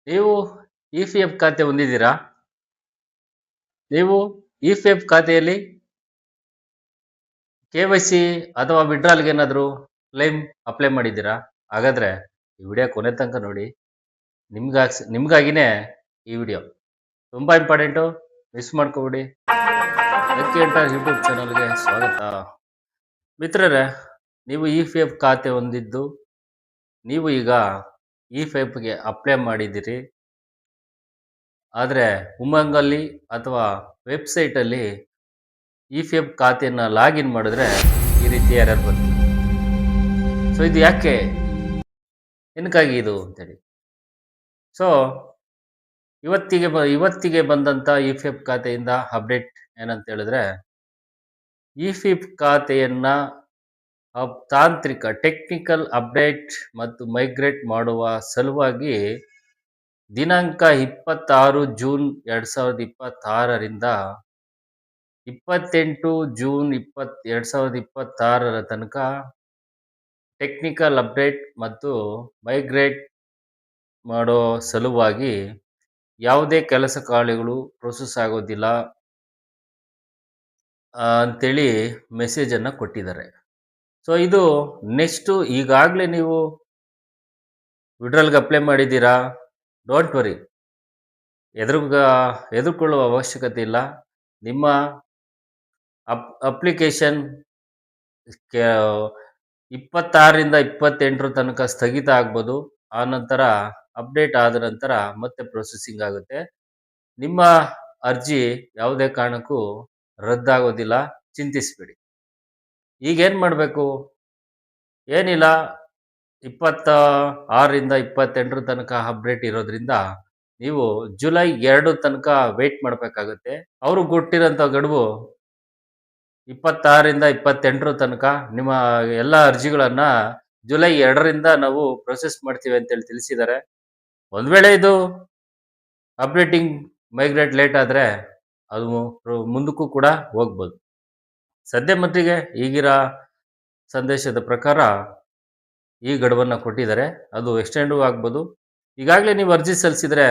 ನೀವು ಇ-ಪಿ-ಎಫ್ ಖಾತೆ ಹೊಂದಿದ್ದೀರಾ? ನೀವು ಇ-ಪಿ-ಎಫ್ ಖಾತೆಯಲ್ಲಿ ಕೆ-ವೈ-ಸಿ ಅಥವಾ ವಿಡ್ರಾಲ್‌ಗೆ ಏನಾದರೂ ಕ್ಲೈಮ್ ಅಪ್ಲೈ ಮಾಡಿದ್ದೀರಾ? ಹಾಗಾದ್ರೆ ಈ ವಿಡಿಯೋ ಕೊನೆ ತನಕ ನೋಡಿ. ನಿಮ್ಗಾಗಿನೇ ಈ ವಿಡಿಯೋ ತುಂಬಾ ಇಂಪಾರ್ಟೆಂಟು. ಮಿಸ್ ಮಾಡ್ಕೋಬೇಡಿ. ಲಕ್ಕಿ ಎಂಟರ್ ಯೂಟ್ಯೂಬ್ ಚಾನಲ್‌ಗೆ ಸ್ವಾಗತ. ಮಿತ್ರರೇ, ನೀವು ಇ-ಪಿ-ಎಫ್ ಖಾತೆ ಹೊಂದಿದ್ದು, ನೀವು ಈಗ ಇ-ಪಿ-ಎಫ್‌ಗೆ ಅಪ್ಲೈ ಮಾಡಿದ್ದೀರಿ. ಆದರೆ ಉಮಂಗಲ್ಲಿ ಅಥವಾ ವೆಬ್ಸೈಟಲ್ಲಿ ಇ-ಪಿ-ಎಫ್ ಖಾತೆಯನ್ನು ಲಾಗಿನ್ ಮಾಡಿದ್ರೆ ಈ ರೀತಿ ಎರರ್ ಬರುತ್ತೆ. ಸೊ ಇದು ಯಾಕೆ, ಏನಕ್ಕಾಗಿ ಇದು ಅಂತೇಳಿ. ಸೊ ಇವತ್ತಿಗೆ ಬಂದಂಥ ಇ-ಪಿ-ಎಫ್ ಖಾತೆಯಿಂದ ಅಪ್ಡೇಟ್ ಏನಂತ ಹೇಳಿದ್ರೆ, ಇ-ಪಿ-ಎಫ್ ಖಾತೆಯನ್ನ ತಾಂತ್ರಿಕ ಟೆಕ್ನಿಕಲ್ ಅಪ್ಡೇಟ್ ಮತ್ತು ಮೈಗ್ರೇಟ್ ಮಾಡುವ ಸಲುವಾಗಿ ದಿನಾಂಕ 26 ಜೂನ್ 2026ರಿಂದ 28 ಜೂನ್ 2026 ತನಕ ಟೆಕ್ನಿಕಲ್ ಅಪ್ಡೇಟ್ ಮತ್ತು ಮೈಗ್ರೇಟ್ ಮಾಡೋ ಸಲುವಾಗಿ ಯಾವುದೇ ಕೆಲಸ ಕಾರ್ಯಗಳು ಪ್ರೊಸೆಸ್ ಆಗೋದಿಲ್ಲ ಅಂತೇಳಿ ಮೆಸೇಜನ್ನು ಕೊಟ್ಟಿದ್ದಾರೆ. ಸೊ ಇದು ನೆಕ್ಸ್ಟು, ಈಗಾಗಲೇ ನೀವು ವಿಡ್ರಾಲ್ಗೆ ಅಪ್ಲೈ ಮಾಡಿದ್ದೀರಾ, ಡೋಂಟ್ ವರಿ, ಹೆದರ್ಕೊಳ್ಳುವ ಅವಶ್ಯಕತೆ ಇಲ್ಲ. ನಿಮ್ಮ ಅಪ್ಲಿಕೇಶನ್ 26ರಿಂದ 28 ತನಕ ಸ್ಥಗಿತ ಆಗ್ಬೋದು. ಆ ನಂತರ ಅಪ್ಡೇಟ್ ಆದ ನಂತರ ಮತ್ತೆ ಪ್ರೊಸೆಸಿಂಗ್ ಆಗುತ್ತೆ. ನಿಮ್ಮ ಅರ್ಜಿ ಯಾವುದೇ ಕಾರಣಕ್ಕೂ ರದ್ದಾಗೋದಿಲ್ಲ, ಚಿಂತಿಸಬೇಡಿ. ಈಗೇನು ಮಾಡಬೇಕು? ಏನಿಲ್ಲ, 26ರಿಂದ 28 ತನಕ ಅಪ್ಡೇಟ್ ಇರೋದ್ರಿಂದ ನೀವು ಜುಲೈ 2 ತನಕ ವೇಟ್ ಮಾಡಬೇಕಾಗುತ್ತೆ. ಅವರು ಕೊಟ್ಟಿರೋಂಥ ಗಡುವು 26ರಿಂದ 28 ತನಕ. ನಿಮ್ಮ ಎಲ್ಲ ಅರ್ಜಿಗಳನ್ನು ಜುಲೈ 2ರಿಂದ ನಾವು ಪ್ರೊಸೆಸ್ ಮಾಡ್ತೀವಿ ಅಂತೇಳಿ ತಿಳಿಸಿದ್ದಾರೆ. ಒಂದು ವೇಳೆ ಇದು ಅಪ್ಡೇಟಿಂಗ್ ಮೈಗ್ರೇಟ್ ಲೇಟ್ ಆದರೆ ಅದು ಮುಂದಕ್ಕೂ ಕೂಡ ಹೋಗ್ಬೋದು. ಸದ್ಯ ಮಟ್ಟಿಗೆ ಈಗಿರೋ ಸಂದೇಶದ ಪ್ರಕಾರ ಈ ಗಡುವನ್ನು ಕೊಟ್ಟಿದ್ದಾರೆ. ಅದು ಎಕ್ಸ್ಟೆಂಡೂ ಆಗ್ಬೋದು. ಈಗಾಗಲೇ ನೀವು ಅರ್ಜಿ ಸಲ್ಲಿಸಿದರೆ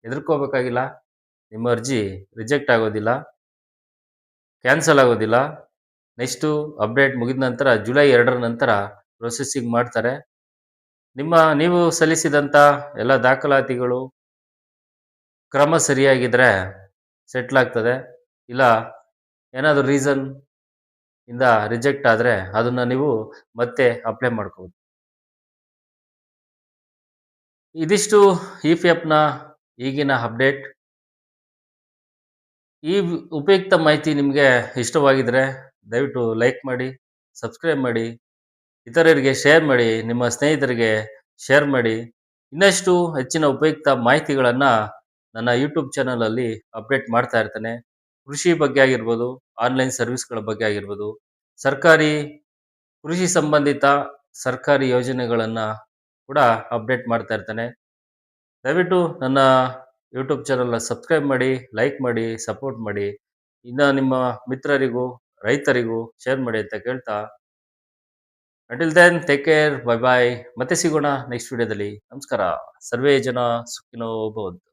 ಹೆದರ್ಕೋಬೇಕಾಗಿಲ್ಲ. ನಿಮ್ಮ ಅರ್ಜಿ ರಿಜೆಕ್ಟ್ ಆಗೋದಿಲ್ಲ, ಕ್ಯಾನ್ಸಲ್ ಆಗೋದಿಲ್ಲ. ನೆಕ್ಸ್ಟು ಅಪ್ಡೇಟ್ ಮುಗಿದ ನಂತರ ಜುಲೈ 2 ನಂತರ ಪ್ರೊಸೆಸಿಂಗ್ ಮಾಡ್ತಾರೆ. ನೀವು ಸಲ್ಲಿಸಿದಂಥ ಎಲ್ಲ ದಾಖಲಾತಿಗಳು ಕ್ರಮ ಸರಿಯಾಗಿದ್ದರೆ ಸೆಟ್ಲ್ ಆಗ್ತದೆ. ಇಲ್ಲ ಏನಾದರೂ ರೀಸನ್ ಇಂದ ರಿಜೆಕ್ಟ್ ಆದರೆ ಅದನ್ನು ನೀವು ಮತ್ತೆ ಅಪ್ಲೈ ಮಾಡ್ಕೋಬೋದು. ಇದಿಷ್ಟು ಇ-ಪಿ-ಎಫ್‌ನ ಈಗಿನ ಅಪ್ಡೇಟ್. ಈ ಉಪಯುಕ್ತ ಮಾಹಿತಿ ನಿಮಗೆ ಇಷ್ಟವಾಗಿದ್ದರೆ ದಯವಿಟ್ಟು ಲೈಕ್ ಮಾಡಿ, ಸಬ್ಸ್ಕ್ರೈಬ್ ಮಾಡಿ, ಇತರರಿಗೆ ಶೇರ್ ಮಾಡಿ, ನಿಮ್ಮ ಸ್ನೇಹಿತರಿಗೆ ಶೇರ್ ಮಾಡಿ. ಇನ್ನಷ್ಟು ಹೆಚ್ಚಿನ ಉಪಯುಕ್ತ ಮಾಹಿತಿಗಳನ್ನು ನನ್ನ ಯೂಟ್ಯೂಬ್ ಚಾನಲಲ್ಲಿ ಅಪ್ಡೇಟ್ ಮಾಡ್ತಾ ಇರ್ತೇನೆ. ಕೃಷಿ ಬಗ್ಗೆ ಆಗಿರ್ಬೋದು, ಆನ್ಲೈನ್ ಸರ್ವಿಸ್ಗಳ ಬಗ್ಗೆ ಆಗಿರ್ಬೋದು, ಕೃಷಿ ಸಂಬಂಧಿತ ಸರ್ಕಾರಿ ಯೋಜನೆಗಳನ್ನು ಕೂಡ ಅಪ್ಡೇಟ್ ಮಾಡ್ತಾ ಇರ್ತೇನೆ. ದಯವಿಟ್ಟು ನನ್ನ ಯೂಟ್ಯೂಬ್ ಚಾನಲ್ನ ಸಬ್ಸ್ಕ್ರೈಬ್ ಮಾಡಿ, ಲೈಕ್ ಮಾಡಿ, ಸಪೋರ್ಟ್ ಮಾಡಿ. ಇನ್ನು ನಿಮ್ಮ ಮಿತ್ರರಿಗೂ ರೈತರಿಗೂ ಶೇರ್ ಮಾಡಿ ಅಂತ ಕೇಳ್ತಾ, until then take care, bye bye. ಮತ್ತೆ ಸಿಗೋಣ ನೆಕ್ಸ್ಟ್ ವಿಡಿಯೋದಲ್ಲಿ. ನಮಸ್ಕಾರ. ಸರ್ವೇ ಜನ ಸುಖಿನೋ ಭವಂತು.